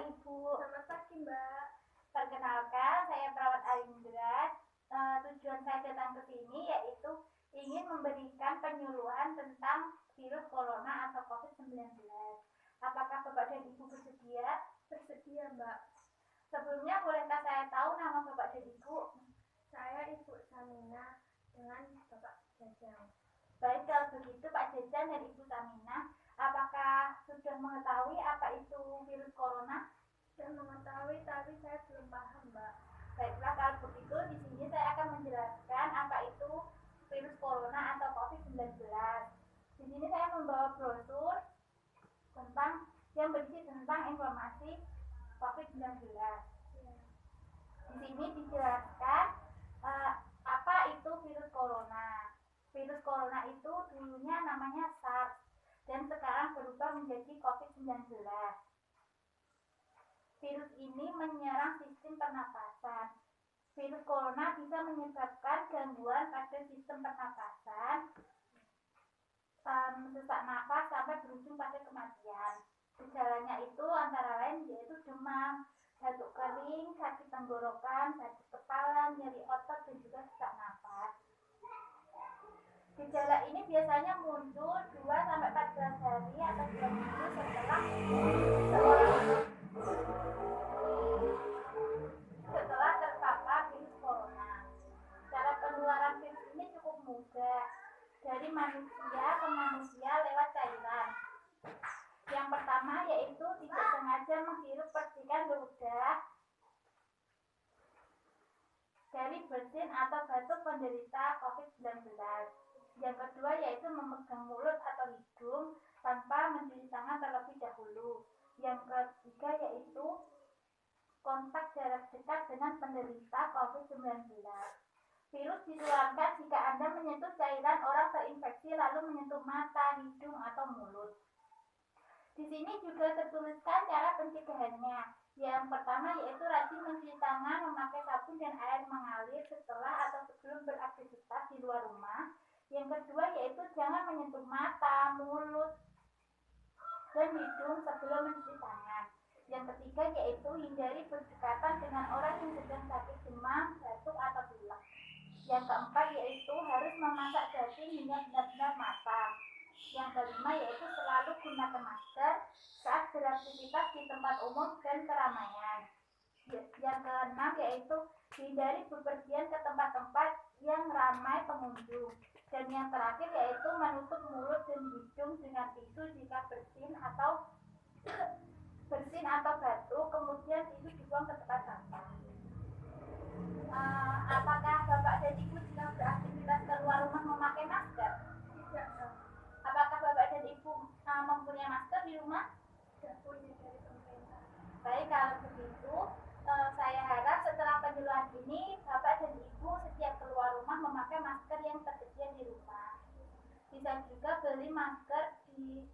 Ibu. Selamat pagi, Mbak. Perkenalkan, saya Perawat Alindra. Tujuan saya datang ke sini yaitu ingin memberikan penyuluhan tentang virus corona atau COVID-19. Apakah Bapak dan Ibu bersedia? Bersedia, Mbak. Sebelumnya, bolehkah saya tahu nama Bapak dan Ibu? Saya Ibu Samina dengan Bapak Jajang. Baik, kalau begitu Pak Jajang dan Ibu Samina, apakah sudah mengetahui apa itu virus corona? Sudah mengetahui, tapi saya belum paham, Mbak. Baiklah, kalau begitu di sini saya akan menjelaskan apa itu virus corona atau COVID-19. Di sini saya membawa brosur yang berisi tentang informasi COVID-19. Di sini dijelaskan apa itu virus corona. Virus corona itu dulunya namanya SARS dan sekarang berubah menjadi COVID-19. Virus ini menyerang sistem pernapasan. Virus corona bisa menyebabkan gangguan pada sistem pernapasan, sesak nafas sampai berujung pada kematian. Gejalanya itu antara lain yaitu demam, batuk kering, sakit tenggorokan, sakit kepala, nyeri otot, dan juga sesak nafas. Gejala ini biasanya muncul 2-14 hari atau 2 minggu setelah terpapar virus corona. Cara penularan virus ini cukup mudah, dari manusia ke manusia lewat cairan. Yang pertama yaitu tidak sengaja menghirup percikan ludah dari bersin atau batuk penderita COVID-19. Yang kedua yaitu memegang mulut atau hidung tanpa mencuci tangan terlebih dahulu. Yang ketiga yaitu kontak jarak dekat dengan penderita COVID-19. Virus ditularkan jika Anda menyentuh cairan orang terinfeksi lalu menyentuh mata, hidung, atau mulut. Di sini juga tertuliskan cara pencegahannya. Yang pertama yaitu rajin mencuci tangan memakai sabun dan air mengalir setelah atau sebelum beraktivitas di luar rumah. Yang kedua yaitu jangan menyentuh mata, mulut, dan hidung sebelum mencuci tangan. Yang ketiga yaitu hindari berdekatan dengan orang yang sedang sakit demam, batuk, atau pilek. Yang keempat yaitu harus memasak daging hingga benar-benar matang. Yang kelima yaitu selalu gunakan masker saat beraktivitas di tempat umum dan keramaian. Yang keenam yaitu hindari bepergian ke tempat-tempat yang ramai pengunjung. Dan yang terakhir yaitu menutup mulut dan hidung dengan tisu jika bersin atau batuk, kemudian tisu dibuang ke tempat sampah. Apakah Bapak dan Ibu sedang beraktivitas keluar rumah memakai masker? Tidak, Apakah Bapak dan Ibu mempunyai masker di rumah? tidak punya dari pemerintah. Baik, kalau begitu saya harap setelah penyuluhan ini Bapak dan Ibu setiap keluar rumah memakai masker yang tersedia di rumah. Bisa juga beli masker di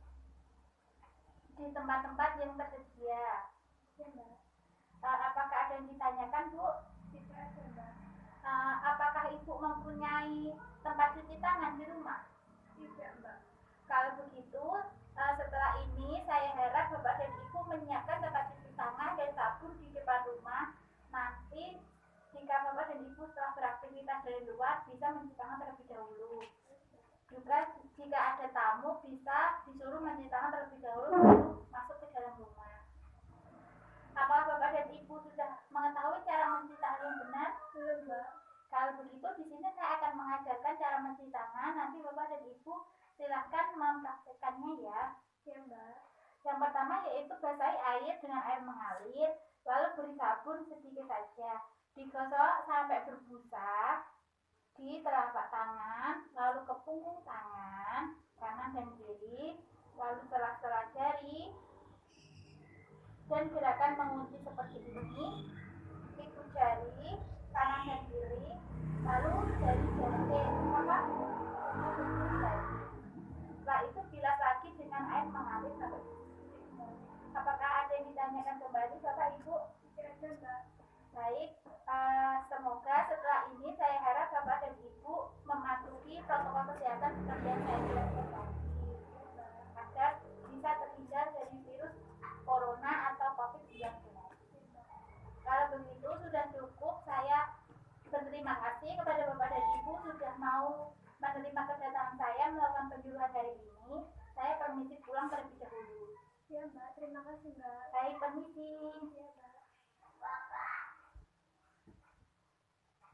tempat-tempat yang tersedia. Ya, Mbak. Apakah ada yang ditanyakan, Bu? Tidak ada, Mbak. Apakah Ibu mempunyai tempat cuci tangan di rumah? Tidak, Mbak. Kalau begitu, setelah ini saya harap Bapak dan Ibu menyiapkan tempat cuci tangan dan sabun di depan rumah. Nanti jika Bapak dan Ibu setelah beraktivitas dari luar bisa mencuci tangan terlebih dahulu. Juga jika ada tamu bisa disuruh mencuci tangan terlebih dahulu baru masuk ke dalam rumah. Apakah Bapak dan Ibu sudah mengetahui cara mencuci tangan yang benar? Belum, Mbak. Kalau begitu di sini saya akan mengajarkan cara mencuci tangan. Nanti Bapak dan Ibu silahkan mempraktekannya ya. Ya, Mbak. Yang pertama yaitu basahi air dengan air mengalir, lalu beri sabun sedikit saja. Digosok sampai berbusa di telapak tangan, lalu ke punggung tangan, kanan dan kiri, lalu sela-sela jari, dan gerakan mengunci seperti ini, ibu jari, kanan dan kiri, lalu jari-jari jari. Setelah itu bilas lagi dengan air mengalir sampai selesai. Apakah ada yang ditanyakan kembali Bapak Ibu? Tidak ada, Mbak. Baik, semoga setelah ini saya harap Bapak dan Ibu mematuhi protokol kesehatan seperti yang saya jelaskan tadi, agar bisa terhindar dari virus corona atau COVID-19. penyuluhan hari ini. Saya permisi pulang terlebih dahulu. Ya Mbak, terima kasih Mbak. Baik, permisi.